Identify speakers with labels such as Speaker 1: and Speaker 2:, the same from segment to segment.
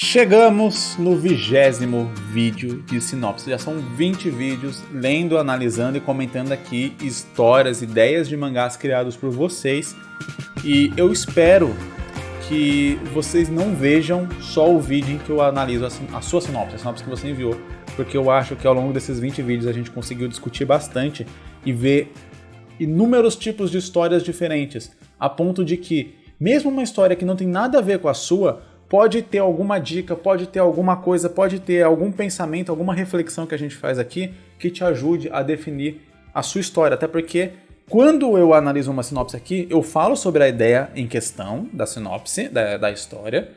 Speaker 1: Chegamos no 20º vídeo de sinopse. Já são 20 vídeos lendo, analisando e comentando aqui histórias, ideias de mangás criados por vocês. E eu espero que vocês não vejam só o vídeo em que eu analiso a sua sinopse, a sinopse que você enviou, porque eu acho que ao longo desses 20 vídeos a gente conseguiu discutir bastante e ver inúmeros tipos de histórias diferentes, a ponto de que, mesmo uma história que não tem nada a ver com a sua, pode ter alguma dica, pode ter alguma coisa, pode ter algum pensamento, alguma reflexão que a gente faz aqui que te ajude a definir a sua história. Até porque quando eu analiso uma sinopse aqui, eu falo sobre a ideia em questão da sinopse, da história,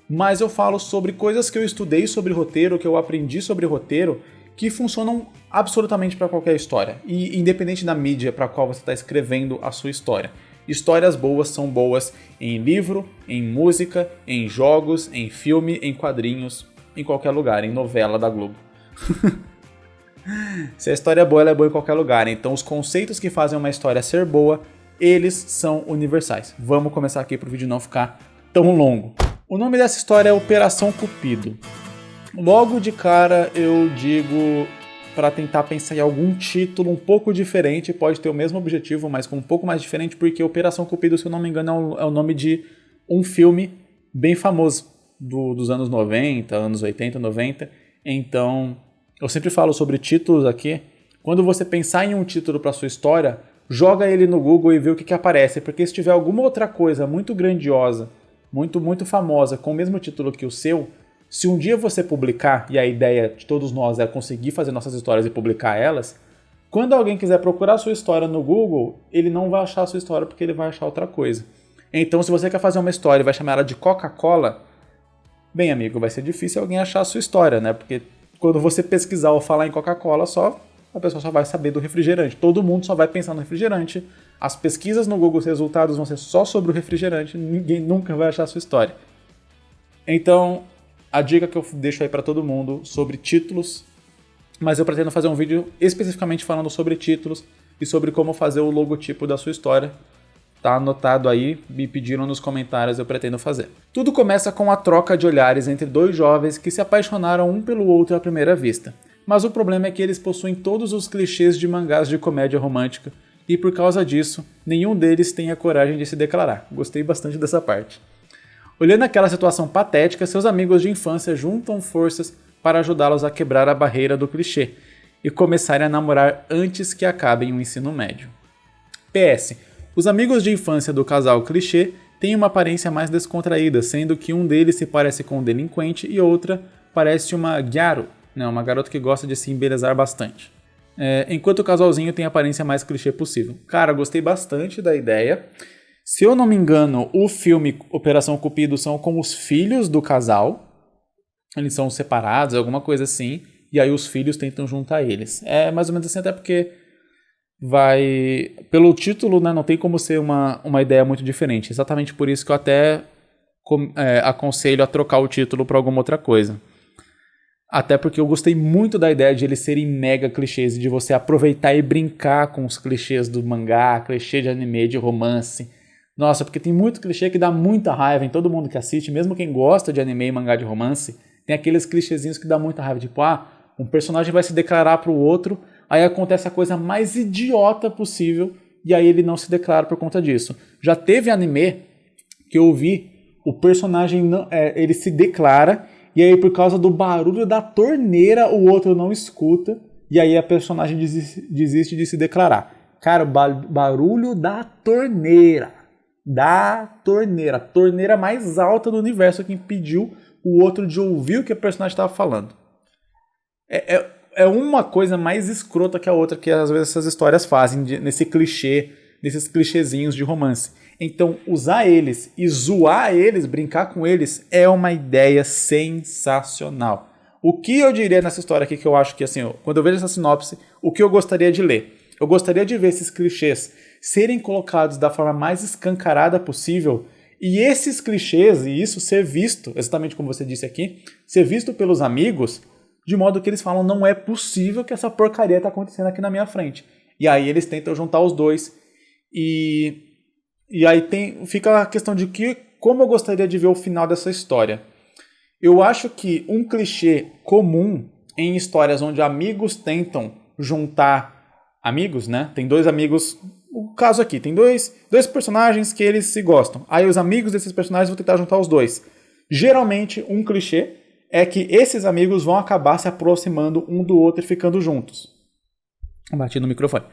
Speaker 1: mas eu falo sobre coisas que eu estudei sobre roteiro, que eu aprendi sobre roteiro, que funcionam absolutamente para qualquer história, e independente da mídia para a qual você está escrevendo a sua história. Histórias boas são boas em livro, em música, em jogos, em filme, em quadrinhos, em qualquer lugar, em novela da Globo. Se a história é boa, ela é boa em qualquer lugar. Então os conceitos que fazem uma história ser boa, eles são universais. Vamos começar aqui para o vídeo não ficar tão longo. O nome dessa história é Operação Cupido. Logo de cara eu digo para tentar pensar em algum título um pouco diferente, pode ter o mesmo objetivo, mas com um pouco mais diferente, porque Operação Cupido, se eu não me engano, é o nome de um filme bem famoso dos anos 90, anos 80, 90. Então, eu sempre falo sobre títulos aqui. Quando você pensar em um título para sua história, joga ele no Google e vê o que aparece, porque se tiver alguma outra coisa muito grandiosa, muito famosa, com o mesmo título que o seu, se um dia você publicar, e a ideia de todos nós é conseguir fazer nossas histórias e publicar elas, quando alguém quiser procurar a sua história no Google, ele não vai achar a sua história porque ele vai achar outra coisa. Então, se você quer fazer uma história e vai chamar ela de Coca-Cola, bem, amigo, vai ser difícil alguém achar a sua história, né? Porque quando você pesquisar ou falar em Coca-Cola, a pessoa só vai saber do refrigerante. Todo mundo só vai pensar no refrigerante. As pesquisas no Google, os resultados vão ser só sobre o refrigerante. Ninguém nunca vai achar a sua história. Então, a dica que eu deixo aí para todo mundo sobre títulos, mas eu pretendo fazer um vídeo especificamente falando sobre títulos e sobre como fazer o logotipo da sua história. Tá anotado aí, me pediram nos comentários, eu pretendo fazer. Tudo começa com a troca de olhares entre dois jovens que se apaixonaram um pelo outro à primeira vista. Mas o problema é que eles possuem todos os clichês de mangás de comédia romântica e por causa disso, nenhum deles tem a coragem de se declarar. Gostei bastante dessa parte. Olhando aquela situação patética, seus amigos de infância juntam forças para ajudá-los a quebrar a barreira do clichê e começarem a namorar antes que acabem o ensino médio. PS. Os amigos de infância do casal clichê têm uma aparência mais descontraída, sendo que um deles se parece com um delinquente e outra parece uma gyaro, uma garota que gosta de se embelezar bastante. Enquanto o casalzinho tem a aparência mais clichê possível. Cara, gostei bastante da ideia. Se eu não me engano, o filme Operação Cupido são com os filhos do casal. Eles são separados, alguma coisa assim. E aí os filhos tentam juntar eles. É mais ou menos assim, até porque pelo título, né, não tem como ser uma ideia muito diferente. Exatamente por isso que eu até aconselho a trocar o título para alguma outra coisa. Até porque eu gostei muito da ideia de eles serem mega clichês e de você aproveitar e brincar com os clichês do mangá, clichê de anime, de romance. Nossa, porque tem muito clichê que dá muita raiva em todo mundo que assiste, mesmo quem gosta de anime e mangá de romance, tem aqueles clichêzinhos que dá muita raiva, tipo, um personagem vai se declarar pro outro, aí acontece a coisa mais idiota possível, e aí ele não se declara por conta disso. Já teve anime que eu vi, o personagem ele se declara, e aí por causa do barulho da torneira, o outro não escuta, e aí a personagem desiste de se declarar. Cara, o barulho da torneira. A torneira mais alta do universo que impediu o outro de ouvir o que o personagem estava falando. É uma coisa mais escrota que a outra que às vezes essas histórias fazem nesse clichê, nesses clichêzinhos de romance. Então usar eles e zoar eles, brincar com eles, é uma ideia sensacional. O que eu diria nessa história aqui que eu acho que, assim, quando eu vejo essa sinopse, o que eu gostaria de ler? Eu gostaria de ver esses clichês serem colocados da forma mais escancarada possível e esses clichês e isso ser visto, exatamente como você disse aqui, ser visto pelos amigos de modo que eles falam, não é possível que essa porcaria está acontecendo aqui na minha frente. E aí eles tentam juntar os dois e aí fica a questão de como eu gostaria de ver o final dessa história. Eu acho que um clichê comum em histórias onde amigos tentam juntar amigos, né? Tem dois amigos, o caso aqui, tem dois personagens que eles se gostam. Aí os amigos desses personagens vão tentar juntar os dois. Geralmente, um clichê é que esses amigos vão acabar se aproximando um do outro e ficando juntos. Bati no microfone.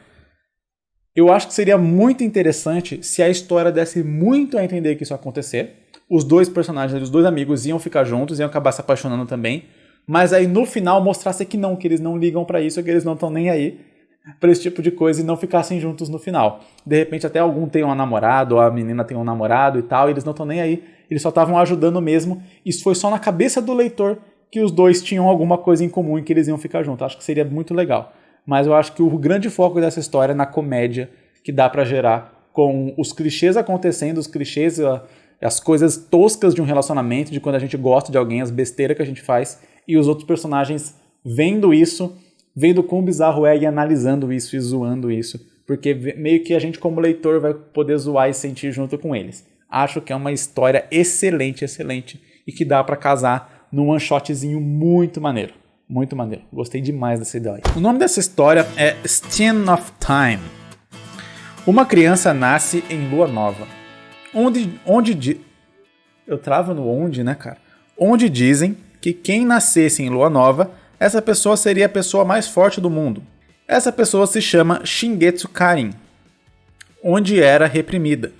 Speaker 1: Eu acho que seria muito interessante se a história desse muito a entender que isso ia acontecer. Os dois personagens, os dois amigos iam ficar juntos, iam acabar se apaixonando também. Mas aí no final mostrasse que eles não ligam pra isso, que eles não estão nem aí pra esse tipo de coisa e não ficassem juntos no final. De repente até algum tem um namorado, ou a menina tem um namorado e tal, e eles não estão nem aí, eles só estavam ajudando mesmo. Isso foi só na cabeça do leitor que os dois tinham alguma coisa em comum e que eles iam ficar juntos. Acho que seria muito legal. Mas eu acho que o grande foco dessa história é na comédia que dá pra gerar, com os clichês acontecendo, os clichês, as coisas toscas de um relacionamento, de quando a gente gosta de alguém, as besteiras que a gente faz, e os outros personagens vendo isso, vendo quão bizarro é e analisando isso e zoando isso, porque meio que a gente como leitor vai poder zoar e sentir junto com eles. Acho que é uma história excelente, excelente, e que dá pra casar num one-shotzinho muito maneiro. Muito maneiro. Gostei demais dessa ideia. O nome dessa história é Stain of Time. Uma criança nasce em lua nova. Eu travo no onde, né, cara? Onde dizem que quem nascesse em lua nova, essa pessoa seria a pessoa mais forte do mundo. Essa pessoa se chama Shingetsu Karin, onde era reprimida.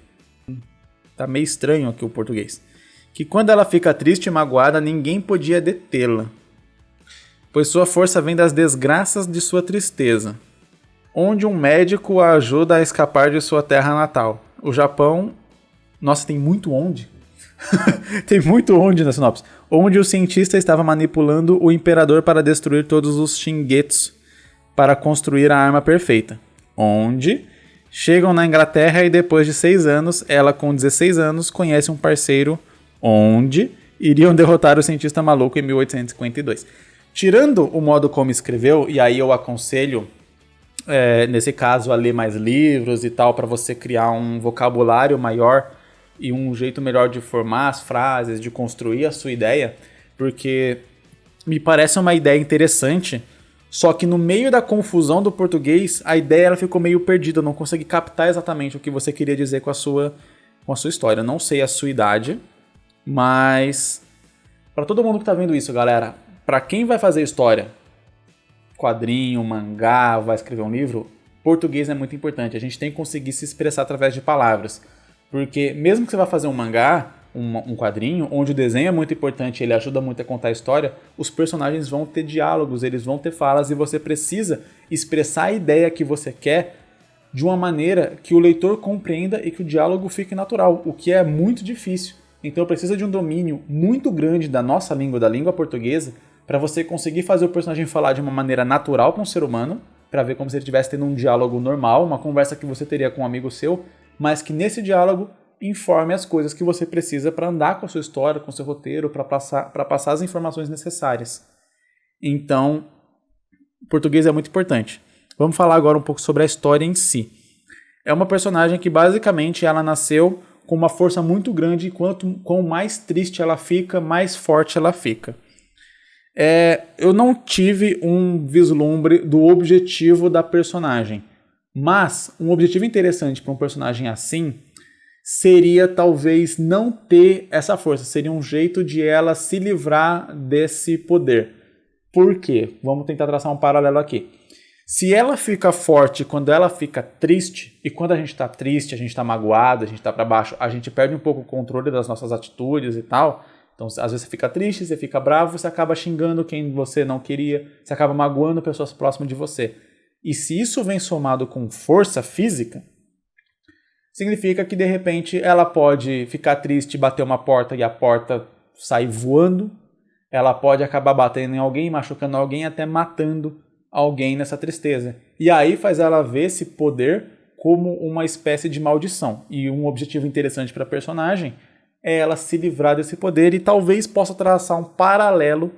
Speaker 1: Tá meio estranho aqui o português. Que quando ela fica triste e magoada, ninguém podia detê-la, pois sua força vem das desgraças de sua tristeza. Onde um médico a ajuda a escapar de sua terra natal. O Japão... Nossa, tem muito onde. Tem muito onde na sinopse. Onde o cientista estava manipulando o imperador para destruir todos os Shingetsu para construir a arma perfeita. Onde chegam na Inglaterra e depois de 6 anos, ela com 16 anos conhece um parceiro onde iriam derrotar o cientista maluco em 1852. Tirando o modo como escreveu, e aí eu aconselho, nesse caso, a ler mais livros e tal, para você criar um vocabulário maior e um jeito melhor de formar as frases, de construir a sua ideia, porque me parece uma ideia interessante, só que no meio da confusão do português, a ideia ela ficou meio perdida, eu não consegui captar exatamente o que você queria dizer com a sua história. Eu não sei a sua idade, mas para todo mundo que tá vendo isso, galera, para quem vai fazer história, quadrinho, mangá, vai escrever um livro, português é muito importante. A gente tem que conseguir se expressar através de palavras. Porque mesmo que você vá fazer um mangá, um quadrinho, onde o desenho é muito importante, ele ajuda muito a contar a história, os personagens vão ter diálogos, eles vão ter falas e você precisa expressar a ideia que você quer de uma maneira que o leitor compreenda e que o diálogo fique natural, o que é muito difícil. Então precisa de um domínio muito grande da nossa língua, da língua portuguesa, para você conseguir fazer o personagem falar de uma maneira natural com o ser humano, para ver como se ele estivesse tendo um diálogo normal, uma conversa que você teria com um amigo seu, mas que nesse diálogo informe as coisas que você precisa para andar com a sua história, com o seu roteiro, para passar as informações necessárias. Então, o português é muito importante. Vamos falar agora um pouco sobre a história em si. É uma personagem que basicamente ela nasceu com uma força muito grande e quanto mais triste ela fica, mais forte ela fica. Eu não tive um vislumbre do objetivo da personagem, mas um objetivo interessante para um personagem assim seria talvez não ter essa força, seria um jeito de ela se livrar desse poder. Por quê? Vamos tentar traçar um paralelo aqui. Se ela fica forte quando ela fica triste, e quando a gente está triste, a gente está magoado, a gente está para baixo, a gente perde um pouco o controle das nossas atitudes e tal. Então, às vezes você fica triste, você fica bravo, você acaba xingando quem você não queria, você acaba magoando pessoas próximas de você. E se isso vem somado com força física, significa que de repente ela pode ficar triste, bater uma porta e a porta sair voando, ela pode acabar batendo em alguém, machucando alguém, até matando alguém nessa tristeza. E aí faz ela ver esse poder como uma espécie de maldição. E um objetivo interessante para a personagem é ela se livrar desse poder e talvez possa traçar um paralelo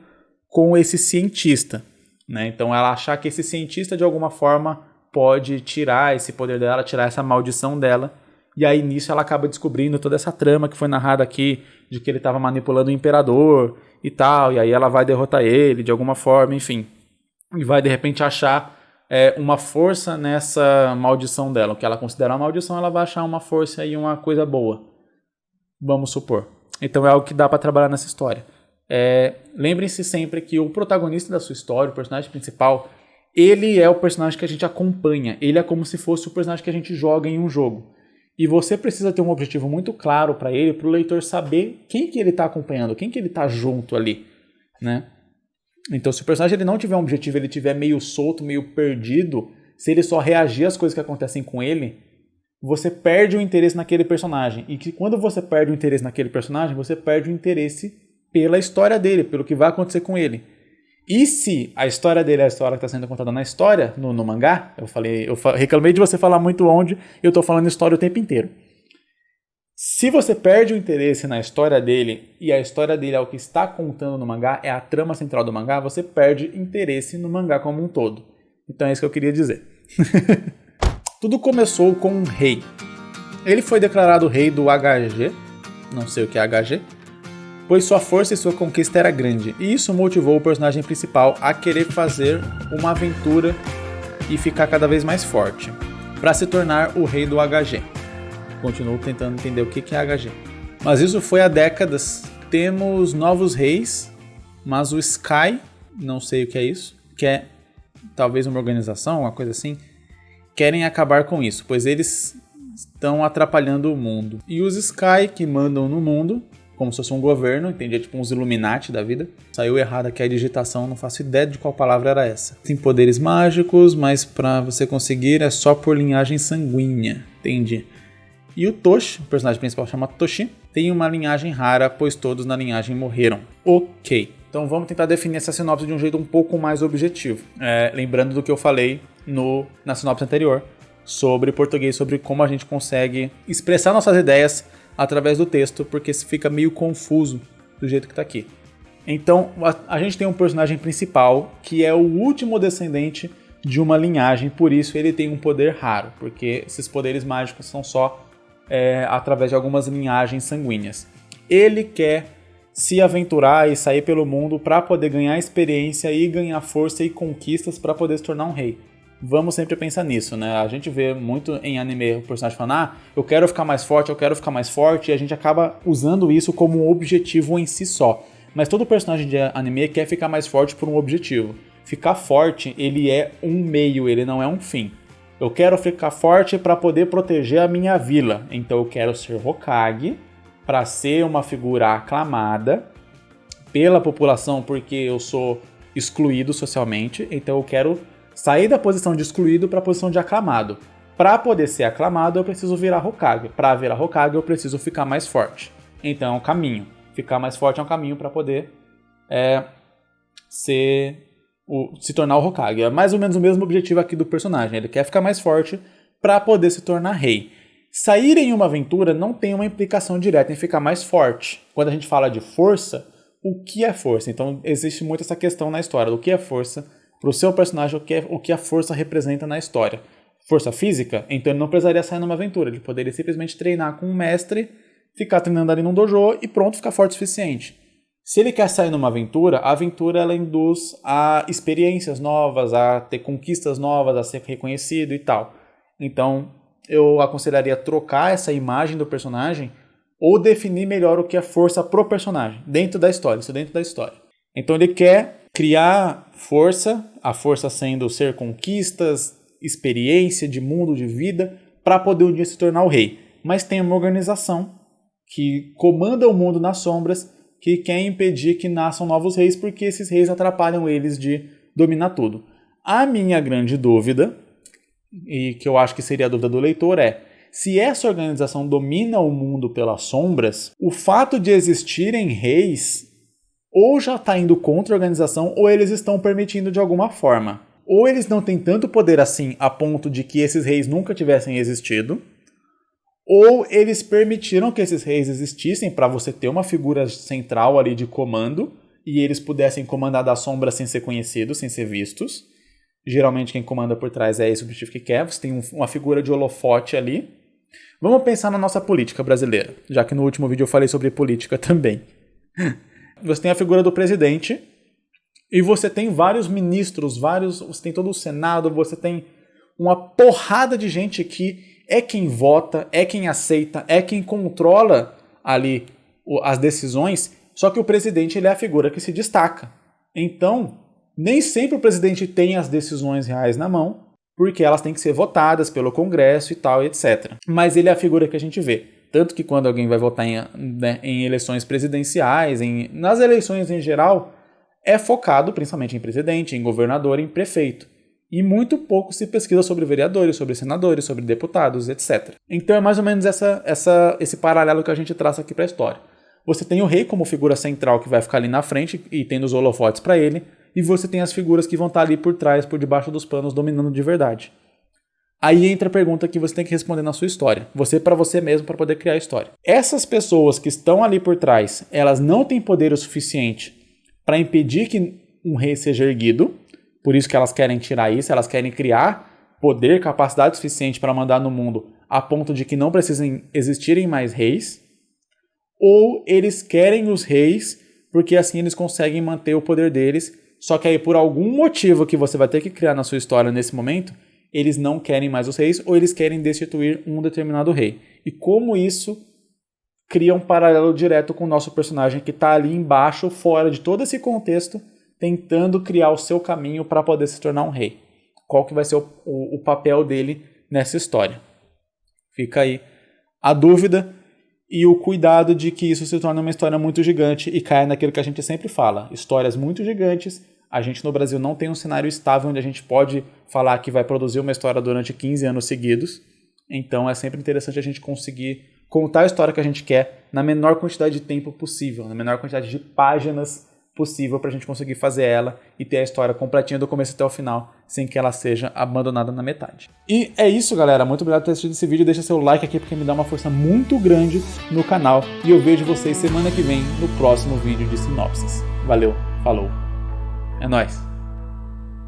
Speaker 1: com esse cientista, né? Então ela achar que esse cientista de alguma forma pode tirar esse poder dela, tirar essa maldição dela, e aí nisso ela acaba descobrindo toda essa trama que foi narrada aqui, de que ele estava manipulando o imperador, e tal, e aí ela vai derrotar ele de alguma forma, enfim. E vai de repente achar uma força nessa maldição dela. O que ela considera uma maldição, ela vai achar uma força e uma coisa boa. Vamos supor. Então é algo que dá para trabalhar nessa história. Lembrem-se sempre que o protagonista da sua história, o personagem principal, ele é o personagem que a gente acompanha. Ele é como se fosse o personagem que a gente joga em um jogo. E você precisa ter um objetivo muito claro para ele, para o leitor saber quem que ele está acompanhando, quem que ele está junto ali, né? Então, se o personagem ele não tiver um objetivo, ele estiver meio solto, meio perdido, se ele só reagir às coisas que acontecem com ele, você perde o interesse naquele personagem. E que quando você perde o interesse naquele personagem, você perde o interesse pela história dele, pelo que vai acontecer com ele. E se a história dele é a história que está sendo contada na história, no mangá, eu reclamei de você falar muito onde, eu estou falando história o tempo inteiro. Se você perde o interesse na história dele, e a história dele é o que está contando no mangá, é a trama central do mangá, você perde interesse no mangá como um todo. Então é isso que eu queria dizer. Tudo começou com um rei. Ele foi declarado rei do HG, não sei o que é HG, pois sua força e sua conquista era grande, e isso motivou o personagem principal a querer fazer uma aventura e ficar cada vez mais forte, para se tornar o rei do HG. Continuo tentando entender o que é HG. Mas isso foi há décadas. Temos novos reis, mas o Sky, não sei o que é isso, que é talvez uma organização, uma coisa assim, querem acabar com isso, pois eles estão atrapalhando o mundo. E os Sky, que mandam no mundo, como se fosse um governo, entendi, tipo uns Illuminati da vida. Saiu errado aqui a digitação, não faço ideia de qual palavra era essa. Tem poderes mágicos, mas para você conseguir é só por linhagem sanguínea, entendi. E o Toshi, o personagem principal chama Toshi, tem uma linhagem rara, pois todos na linhagem morreram. Ok, então vamos tentar definir essa sinopse de um jeito um pouco mais objetivo. Lembrando do que eu falei na sinopse anterior, sobre português, sobre como a gente consegue expressar nossas ideias através do texto, porque fica meio confuso do jeito que está aqui. Então, a gente tem um personagem principal, que é o último descendente de uma linhagem, por isso ele tem um poder raro, porque esses poderes mágicos são só através de algumas linhagens sanguíneas. Ele quer se aventurar e sair pelo mundo para poder ganhar experiência e ganhar força e conquistas para poder se tornar um rei. Vamos sempre pensar nisso, né? A gente vê muito em anime o personagem falando, eu quero ficar mais forte, eu quero ficar mais forte, e a gente acaba usando isso como um objetivo em si só. Mas todo personagem de anime quer ficar mais forte por um objetivo. Ficar forte, ele é um meio, ele não é um fim. Eu quero ficar forte para poder proteger a minha vila. Então eu quero ser Hokage para ser uma figura aclamada pela população porque eu sou excluído socialmente. Então eu quero sair da posição de excluído para a posição de aclamado. Para poder ser aclamado eu preciso virar Hokage. Para virar Hokage eu preciso ficar mais forte. Então é um caminho. Ficar mais forte é um caminho para poder se tornar o Hokage. É mais ou menos o mesmo objetivo aqui do personagem. Ele quer ficar mais forte para poder se tornar rei. Sair em uma aventura não tem uma implicação direta em ficar mais forte. Quando a gente fala de força, o que é força? Então existe muito essa questão na história. Do que é força? Para o seu personagem, o que a força representa na história. Força física? Então ele não precisaria sair numa aventura. Ele poderia simplesmente treinar com um mestre, ficar treinando ali num dojo e pronto, ficar forte o suficiente. Se ele quer sair numa aventura, a aventura ela induz a experiências novas, a ter conquistas novas, a ser reconhecido e tal. Então, eu aconselharia trocar essa imagem do personagem ou definir melhor o que é força pro personagem, dentro da história, isso dentro da história. Então ele quer criar força, a força sendo ser conquistas, experiência de mundo, de vida, para poder um dia se tornar o rei. Mas tem uma organização que comanda o mundo nas sombras, que quer impedir que nasçam novos reis, porque esses reis atrapalham eles de dominar tudo. A minha grande dúvida, e que eu acho que seria a dúvida do leitor, é se essa organização domina o mundo pelas sombras, o fato de existirem reis ou já está indo contra a organização ou eles estão permitindo de alguma forma. Ou eles não têm tanto poder assim a ponto de que esses reis nunca tivessem existido, ou eles permitiram que esses reis existissem para você ter uma figura central ali de comando e eles pudessem comandar das sombras sem ser conhecidos, sem ser vistos. Geralmente quem comanda por trás é esse o objetivo que quer, você tem uma figura de holofote ali. Vamos pensar na nossa política brasileira, já que no último vídeo eu falei sobre política também. Você tem a figura do presidente e você tem vários ministros, você tem todo o Senado, você tem uma porrada de gente que é quem vota, é quem aceita, é quem controla ali as decisões, só que o presidente ele é a figura que se destaca. Então, nem sempre o presidente tem as decisões reais na mão, porque elas têm que ser votadas pelo Congresso e tal, etc. Mas ele é a figura que a gente vê. Tanto que quando alguém vai votar em eleições presidenciais, nas eleições em geral, é focado principalmente em presidente, em governador, em prefeito. E muito pouco se pesquisa sobre vereadores, sobre senadores, sobre deputados, etc. Então é mais ou menos esse paralelo que a gente traça aqui para a história. Você tem o rei como figura central que vai ficar ali na frente e tendo os holofotes para ele, e você tem as figuras que vão estar ali por trás, por debaixo dos panos, dominando de verdade. Aí entra a pergunta que você tem que responder na sua história. Você para você mesmo, para poder criar a história. Essas pessoas que estão ali por trás, elas não têm poder o suficiente para impedir que um rei seja erguido. Por isso que elas querem tirar isso, elas querem criar poder, capacidade suficiente para mandar no mundo a ponto de que não precisem existirem mais reis. Ou eles querem os reis porque assim eles conseguem manter o poder deles. Só que aí por algum motivo que você vai ter que criar na sua história nesse momento, eles não querem mais os reis ou eles querem destituir um determinado rei. E como isso cria um paralelo direto com o nosso personagem que está ali embaixo, fora de todo esse contexto, tentando criar o seu caminho para poder se tornar um rei. Qual que vai ser o papel dele nessa história? Fica aí a dúvida e o cuidado de que isso se torne uma história muito gigante e caia naquilo que a gente sempre fala. Histórias muito gigantes. A gente no Brasil não tem um cenário estável onde a gente pode falar que vai produzir uma história durante 15 anos seguidos. Então é sempre interessante a gente conseguir contar a história que a gente quer na menor quantidade de tempo possível, na menor quantidade de páginas possível para a gente conseguir fazer ela e ter a história completinha do começo até o final, sem que ela seja abandonada na metade. E é isso, galera. Muito obrigado por ter assistido esse vídeo. Deixa seu like aqui porque me dá uma força muito grande no canal. E eu vejo vocês semana que vem no próximo vídeo de sinopses. Valeu, falou. É nóis.